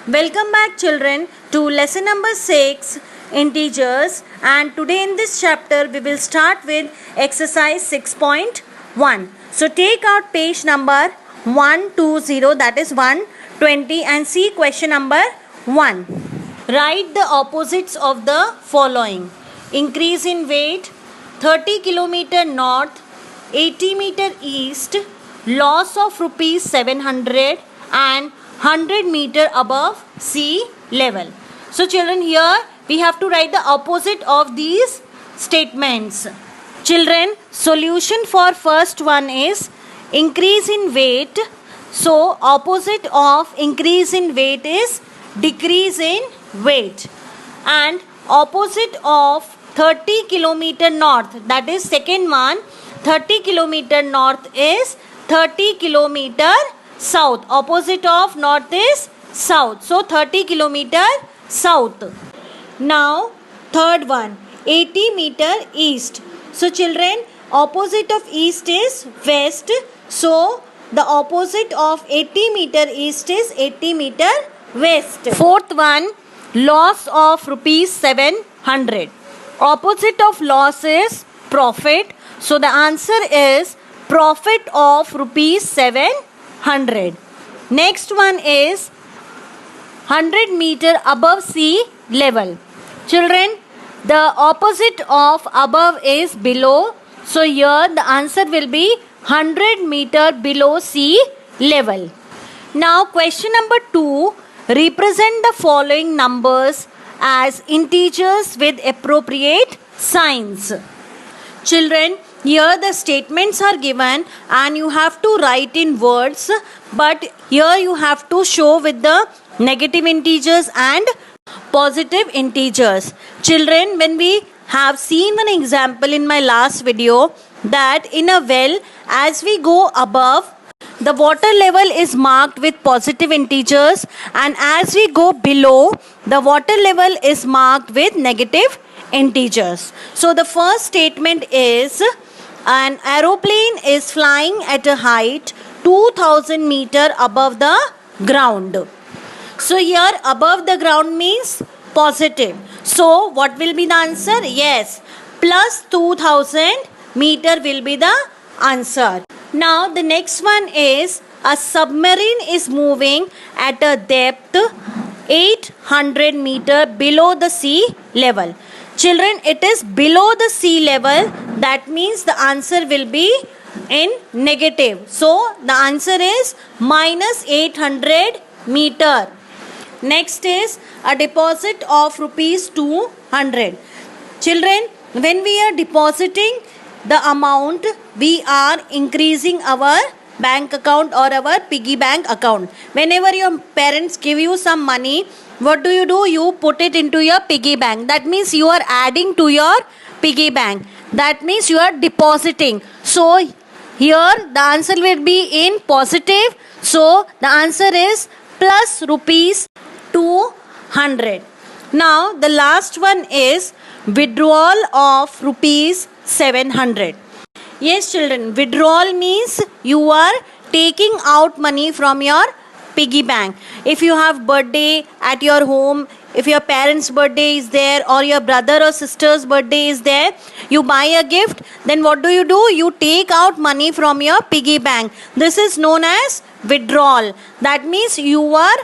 Welcome back children to lesson number 6 integers, and today in this chapter we will start with exercise 6.1. So take out page number 120, that is 120, and see question number 1. Write the opposites of the following. Increase in weight 30 km north, 80 meter east, loss of rupees 700 and 100 meter above sea level. So children, here we have to write the opposite of these statements. Children, solution for first one is increase in weight. So opposite of increase in weight is decrease in weight, and opposite of 30 km north, that is second one, 30 km north is 30 km south. Opposite of north is south, so 30 km south. Now third one, 80 meter east. So children, opposite of east is west, so the opposite of 80 meter east is 80 meter west. Fourth one, loss of rupees 700. Opposite of loss is profit, so the answer is profit of rupees 700. Next one is 100 meter above sea level. Children, the opposite of above is below, so here the answer will be 100 meter below sea level. Now question number 2, represent the following numbers as integers with appropriate signs. Children, here the statements are given and you have to write in words, but here you have to show with the negative integers and positive integers. Children, when we have seen an example in my last video that in a well, as we go above, the water level is marked with positive integers, and as we go below, the water level is marked with negative integers. So the first statement is an aeroplane is flying at a height 2000 meter above the ground. So here above the ground means positive. So what will be the answer? Yes, plus 2000 meter will be the answer. Now the next one is a submarine is moving at a depth 800 meter below the sea level. Children, it is below the sea level, that means the answer will be in negative. So the answer is minus 800 meter. Next is a deposit of rupees 200. Children, when we are depositing the amount, we are increasing our bank account or our piggy bank account. Whenever your parents give you some money, what do? You put it into your piggy bank. That means you are adding to your piggy bank. That means you are depositing. So here the answer will be in positive. So the answer is plus rupees 200. Now the last one is withdrawal of rupees 700. Yes children, withdrawal means you are taking out money from your piggy bank. If you have birthday at your home, if your parents' birthday is there or your brother or sister's birthday is there, you buy a gift, then what do? You take out money from your piggy bank. This is known as withdrawal. That means you are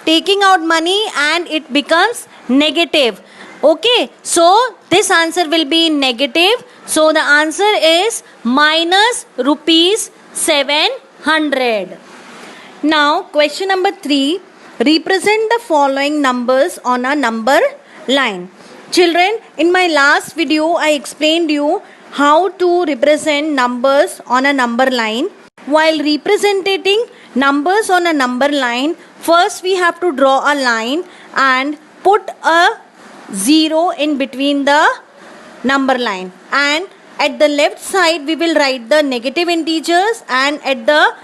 taking out money and it becomes negative. Okay, so this answer will be negative. So the answer is minus rupees 700. Now question number 3, represent the following numbers on a number line. Children, in my last video I explained you how to represent numbers on a number line. While representing numbers on a number line, first we have to draw a line and put a 0 in between the number line, and at the left side we will write the negative integers, and at the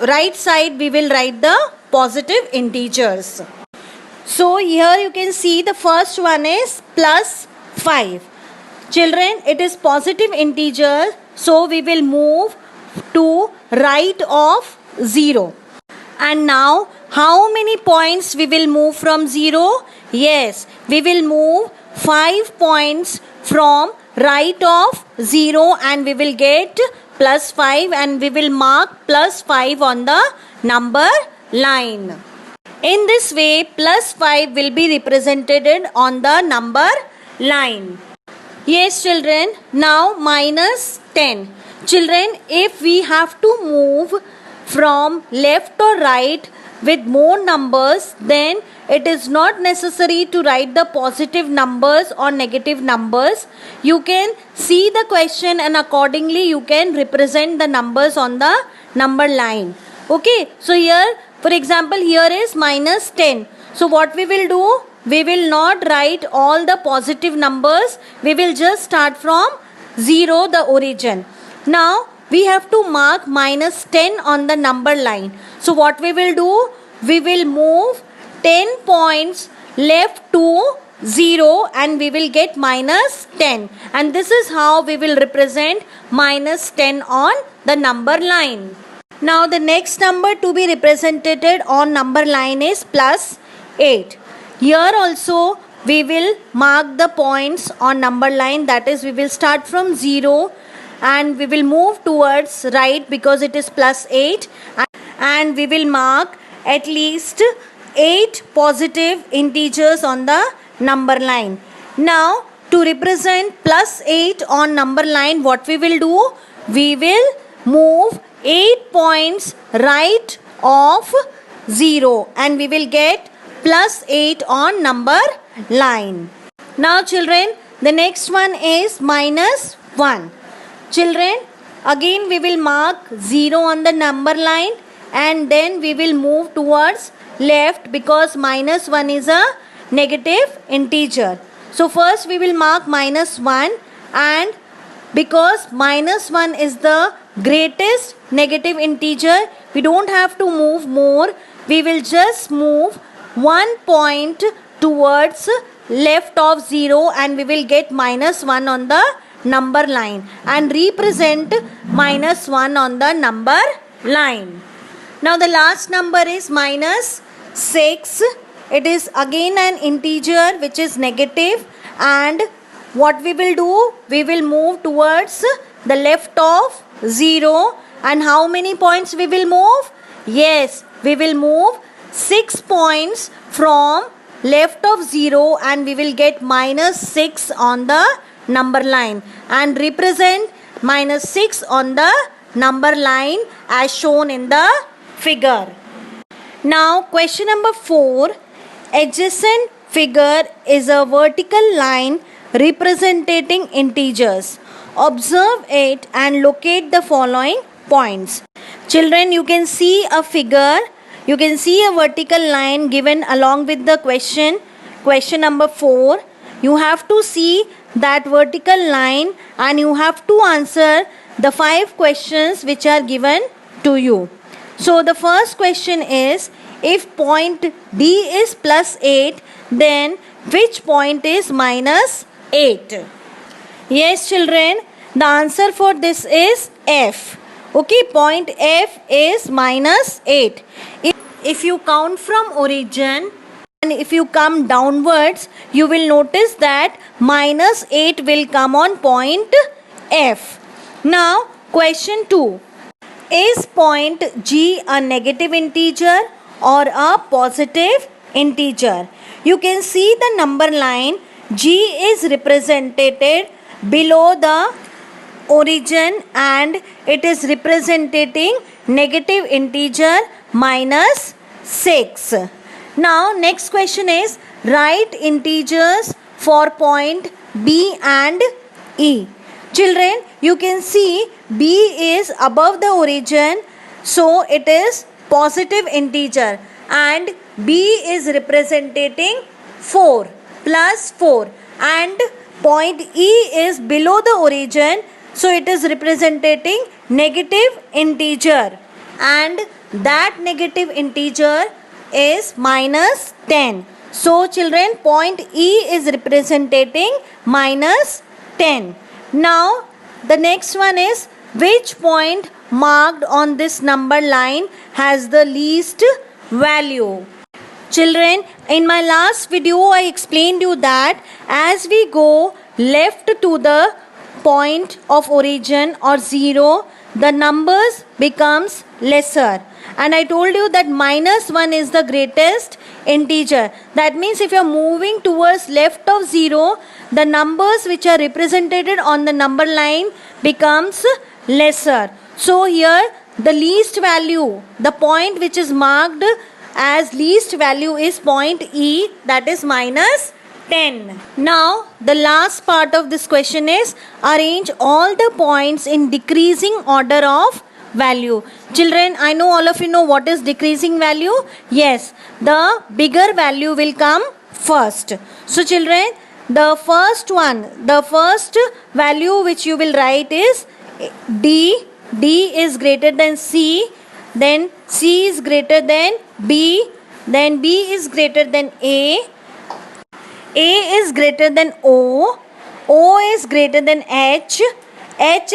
right side we will write the positive integers. So here you can see the first one is plus 5. Children, it is positive integer, so we will move to right of 0. And now, how many points we will move from 0? Yes, we will move 5 points from right of 0 and we will get plus 5 and we will mark plus 5 on the number line. In this way, plus 5 will be represented on the number line. Yes, children, now minus 10. Children, if we have to move from left or right with more numbers, then it is not necessary to write the positive numbers or negative numbers. You can see the question and accordingly you can represent the numbers on the number line. Okay, so here, for example, here is minus 10. So what we will do? We will not write all the positive numbers. We will just start from 0, the origin. Now, we have to mark minus 10 on the number line. So what we will do? We will move 10 points left to 0 and we will get minus 10. And this is how we will represent minus 10 on the number line. Now the next number to be represented on number line is plus 8. Here also we will mark the points on number line, that is we will start from 0 and we will move towards right because it is plus 8 and we will mark at least 8 positive integers on the number line. Now to represent plus 8 on number line, what we will do? We will move 8 points right of 0 and we will get plus 8 on number line. Now children, the next one is minus 1. Children, again we will mark 0 on the number line and then we will move towards left because minus 1 is a negative integer. So first we will mark minus 1 and because minus 1 is the greatest negative integer, we don't have to move more. We will just move 1 point towards left of 0 and we will get minus 1 on the number line and represent minus 1 on the number line. Now the last number is minus 6. It is again an integer which is negative and what we will do? We will move towards the left of 0 and how many points we will move? Yes, we will move 6 points from left of 0 and we will get minus 6 on the number line and represent minus 6 on the number line as shown in the figure. Now question number 4. Adjacent figure is a vertical line representing integers. Observe it and locate the following points. Children, you can see a figure. You can see a vertical line given along with the question. Question number 4. You have to see that vertical line and you have to answer the 5 questions which are given to you. So the first question is, if point D is plus 8, then which point is minus 8? Yes children, the answer for this is F. Okay, point F is minus 8. If you count from origin and if you come downwards, you will notice that minus 8 will come on point F. Now question 2. Is point G a negative integer or a positive integer? You can see the number line. G is represented below the origin and it is representing negative integer minus 6. Now next question is, write integers for point B and E. Children, you can see B is above the origin, so it is positive integer and B is representing 4 plus 4 and point E is below the origin, so it is representing negative integer and that negative integer is minus 10. So children, point E is representing minus 10. Now the next one is, which point marked on this number line has the least value. Children, in my last video I explained you that as we go left to the point of origin or 0, the numbers becomes lesser, and I told you that -1 is the greatest integer. That means if you are moving towards left of 0, the numbers which are represented on the number line becomes lesser. So here the least value, the point which is marked as least value is point E, that is -10. Now the last part of this question is arrange all the points in decreasing order of value. Children, I know all of you know what is decreasing value. Yes, the bigger value will come first. So children, the first one, the first value which you will write is D. D is greater than C, then C is greater than B, then B is greater than A is greater than O is greater than H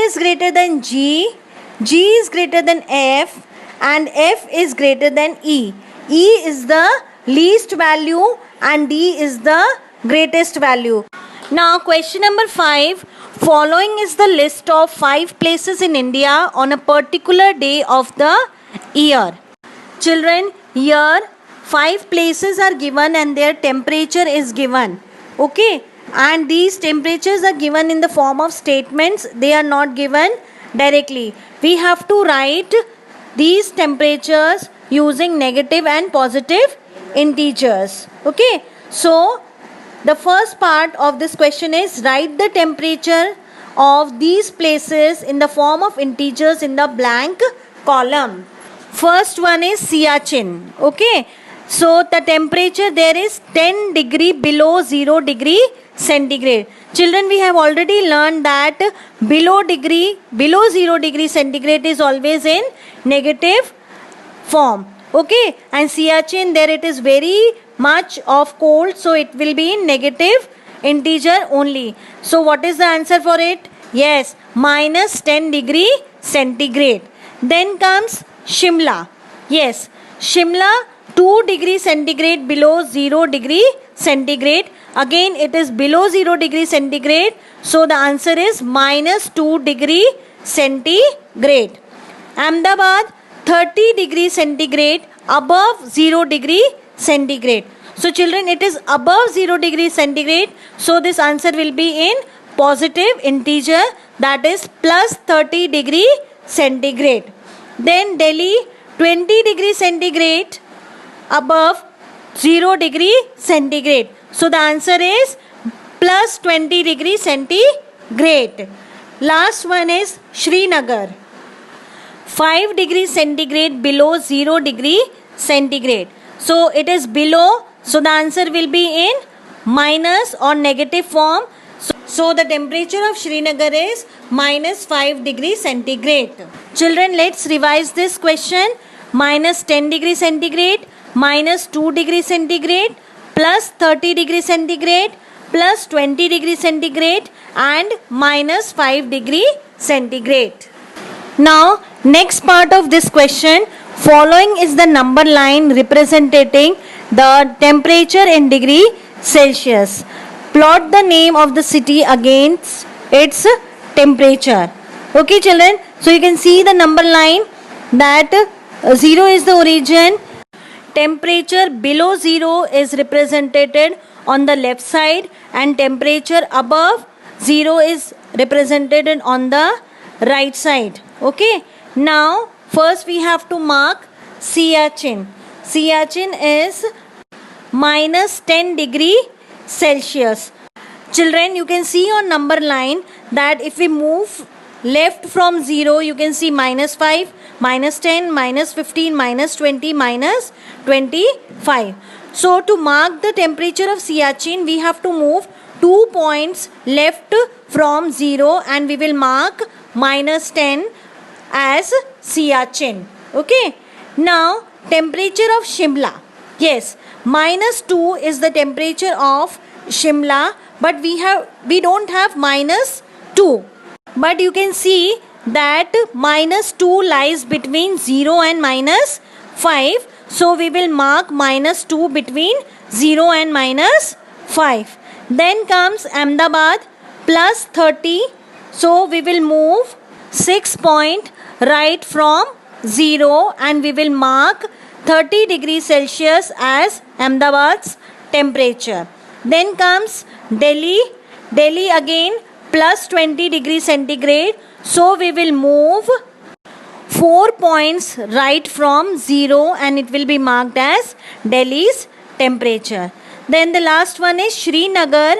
is greater than G is greater than F, and F is greater than E. E is the least value and D is the greatest value. Now question number 5. Following is the list of 5 places in India on a particular day of the year. Children, here 5 places are given and their temperature is given. Okay, and these temperatures are given in the form of statements. They are not given directly. We have to write these temperatures using negative and positive integers. Okay, so the first part of this question is write the temperature of these places in the form of integers in the blank column. First one is Siachen. Okay, so the temperature there is 10 degree below 0 degree centigrade. Children, we have already learned that below 0 degree centigrade is always in negative form. Okay, and Siachen, there it is very much of cold, so it will be in negative integer only. So what is the answer for it? Yes, -10 degree centigrade. Then comes Shimla. Yes, Shimla 2 degree centigrade below 0 degree centigrade. Again it is below 0 degree centigrade, so the answer is -2 degree centigrade. Ahmedabad 30 degree centigrade above 0 degree centigrade. So children, it is above 0 degree centigrade, so this answer will be in positive integer, that is +30 degree centigrade. Then Delhi 20 degree centigrade above 0 degree centigrade, so the answer is +20 degree centigrade. Last one is Srinagar 5 degree centigrade below 0 degree centigrade. So it is below, so the answer will be in minus or negative form. So the temperature of Srinagar is -5 degree centigrade. Children, let's revise this question. -10 degree centigrade, -2 degree centigrade, +30 degree centigrade, +20 degree centigrade, and -5 degree centigrade. Now, next part of this question, following is the number line representing the temperature in degree Celsius. Plot the name of the city against its temperature. Okay children, so you can see the number line that 0 is the origin. Temperature below 0 is represented on the left side and temperature above 0 is represented on the right side. Okay, now first we have to mark Siachen. Siachen is -10 degree Celsius. Children, you can see on number line that if we move left from 0, you can see -5, -10, -15, -20, -25. So to mark the temperature of Siachen, we have to move 2 points left from 0 and we will mark -10 as Siachen. Okay. Now temperature of Shimla. Yes, -2 is the temperature of Shimla, but we don't have -2. But you can see that -2 lies between 0 and 5. So we will mark -2 between 0 and -5. Then comes Ahmedabad +30. So we will move 6 point right from 0 and we will mark 30 degrees Celsius as Ahmedabad's temperature. Then comes Delhi. Delhi again +20 degrees centigrade. So we will move 4 points right from 0 and it will be marked as Delhi's temperature. Then the last one is Srinagar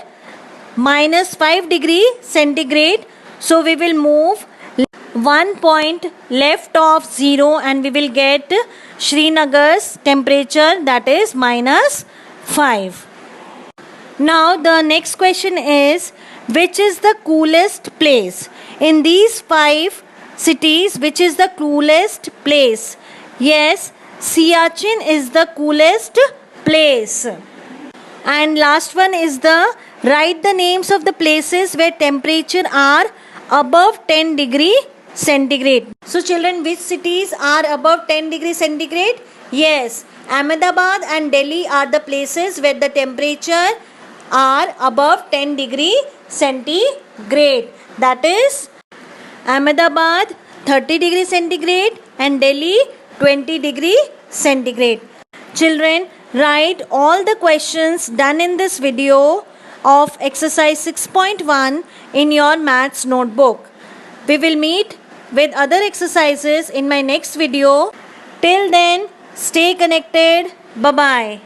-5 degree centigrade. So we will move 1 point left of 0 and we will get Srinagar's temperature, that is -5. Now the next question is, which is the coolest place? In these 5 cities, which is the coolest place? Yes, Siachen is the coolest place. And last one is write the names of the places where temperature are above 10 degree centigrade. So children, which cities are above 10 degree centigrade? Yes, Ahmedabad and Delhi are the places where the temperature are above 10 degree centigrade. That is Ahmedabad 30 degree centigrade and Delhi 20 degree centigrade. Children, write all the questions done in this video of exercise 6.1 in your maths notebook. We will meet with other exercises in my next video. Till then, stay connected. Bye-bye.